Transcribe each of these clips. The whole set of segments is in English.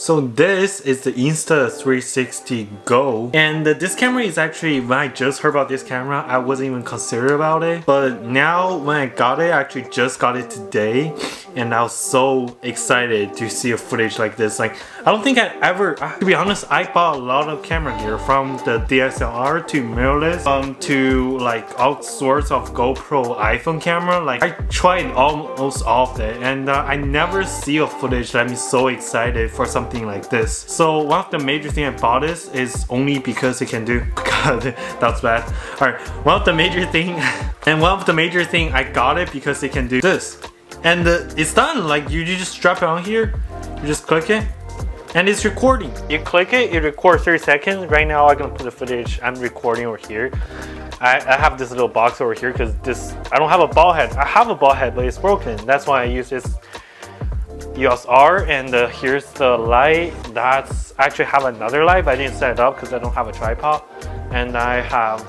So this is the Insta360 Go, and this camera is actually, when I just heard about this camera, I wasn't even considered about it, but now when I got it, I actually just got it today, and I was so excited to see a footage like this. Like, I don't think I ever, to be honest, I bought a lot of camera gear, from the DSLR to mirrorless, to like all sorts of GoPro iPhone camera. Like, I tried almost all of it, and I never see a footage that made me so excited for something like this. So one of the major thing I bought this is only because it can do. God, that's bad. Alright, one of the major thing I got it because it can do this. And it's done. Like, you just strap it on here, you just click it, and it's recording. You click it, it records 30 seconds. Right now I'm gonna put the footage I'm recording over here. I have this little box over here because I don't have a ball head. I have a ball head, but it's broken. That's why I use this EOS R, and here's the light. I actually have another light, but I didn't set it up because I don't have a tripod. And I have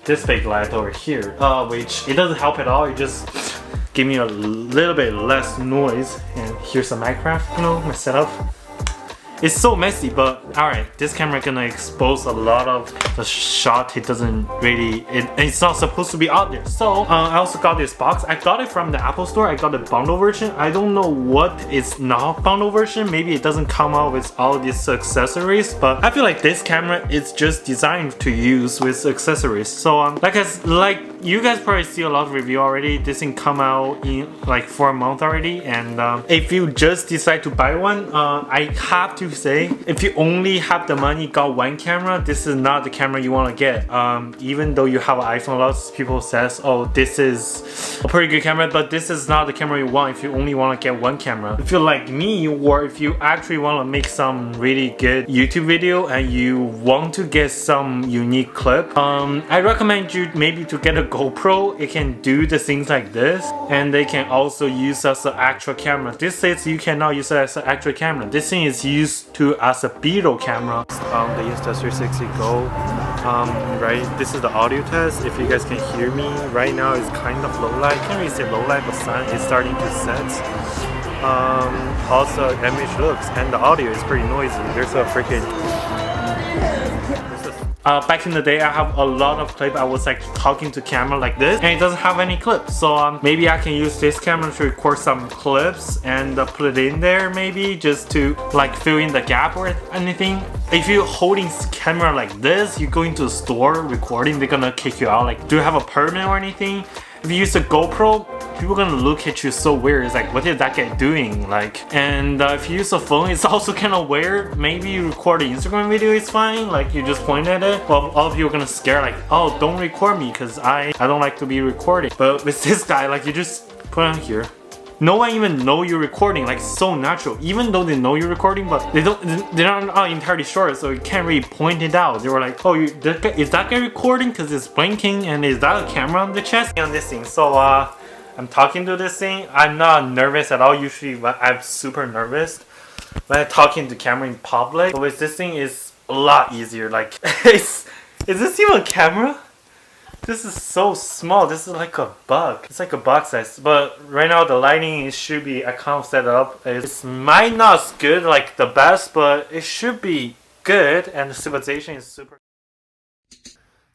this big light over here, which it doesn't help at all. It just give me a little bit less noise. And here's the Minecraft, my setup. It's so messy, but alright, this camera gonna expose a lot of the shot. It doesn't really, it's not supposed to be out there. So I also got this box. I got it from the Apple store. I got the bundle version. I don't know what is not bundle version. Maybe it doesn't come out with all these accessories, but I feel like this camera is just designed to use with accessories. So like you guys probably see a lot of review already. This thing come out in like 4 months already, and if you just decide to buy one, I have to say, if you only have the money, got one camera, this is not the camera you want to get. Even though you have an iPhone, a lot of people says, oh, this is a pretty good camera, but this is not the camera you want if you only want to get one camera. If you're like me, or if you actually want to make some really good YouTube video and you want to get some unique clip, I recommend you maybe to get a GoPro. It can do the things like this, and they can also use as an actual camera. This says you cannot use it as an actual camera. This thing is used as a B-roll camera. The Insta360 Go. Right, this is the audio test. If you guys can hear me right now, it's kind of low light. Can't really say low light, but sun is starting to set. Also, image looks, and the audio is pretty noisy. There's a freaking back in the day, I have a lot of clips. I was like talking to camera like this, and it doesn't have any clips. So maybe I can use this camera to record some clips and put it in there, maybe just to like fill in the gap or anything. If you're holding camera like this, you go into a store recording, they're gonna kick you out. Like, do you have a permit or anything? If you use a GoPro, people are gonna look at you so weird. It's like, what is that guy doing? Like, and if you use a phone, it's also kind of weird. Maybe you record an Instagram video, it's fine. Like, you just point at it. Well, all of you are gonna scare, like, oh, don't record me because I don't like to be recorded. But with this guy, like, you just put it on here. No one even know you're recording, like, so natural. Even though they know you're recording, but they're not entirely sure, so you can't really point it out. They were like, oh, is that guy recording because it's blinking, and is that a camera on the chest? On this thing, so I'm talking to this thing. I'm not nervous at all. Usually I'm super nervous when I'm talking to camera in public, but with this thing it's a lot easier. Like, is this even a camera? This is so small. This is like a bug. It's like a box size. But right now the lighting should be, I can't set it up. It might not good like the best, but it should be good, and the stabilization is super.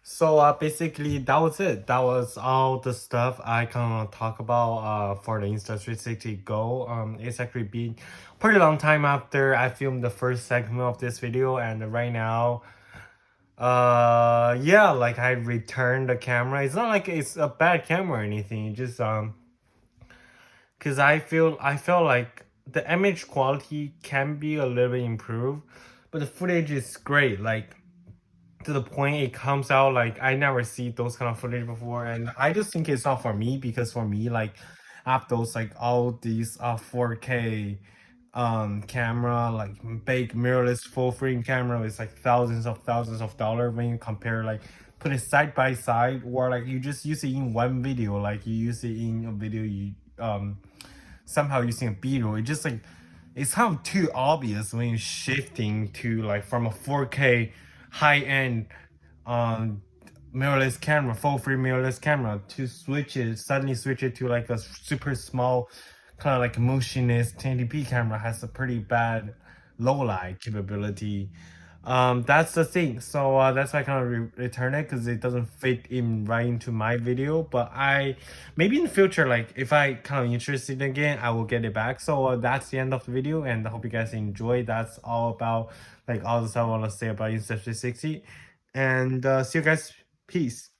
So basically that was it. That was all the stuff I can talk about for the Insta360 Go. It's actually been a pretty long time after I filmed the first segment of this video, and right now yeah, like, I returned the camera. It's not like it's a bad camera or anything, just because I feel like the image quality can be a little bit improved, but the footage is great, like, to the point it comes out like I never see those kind of footage before. And I just think it's not for me, because for me, like, I have those, like, all these 4K camera, like big mirrorless full frame camera, is like thousands of dollars when you compare, like, put it side by side, or like you just use it in one video, like you use it in a video you somehow using a B-roll. It just, like, it's kind of too obvious when you're shifting to, like, from a 4K high-end mirrorless camera, full frame mirrorless camera, to suddenly switch it to like a super small kind of like motionless 1080p camera. Has a pretty bad low light capability. That's the thing. So that's why I kind of return it because it doesn't fit in right into my video. But I maybe in the future, like if I kind of interested again, I will get it back. So that's the end of the video, and I hope you guys enjoy. That's all about like all the stuff I want to say about Insta360, and see you guys. Peace.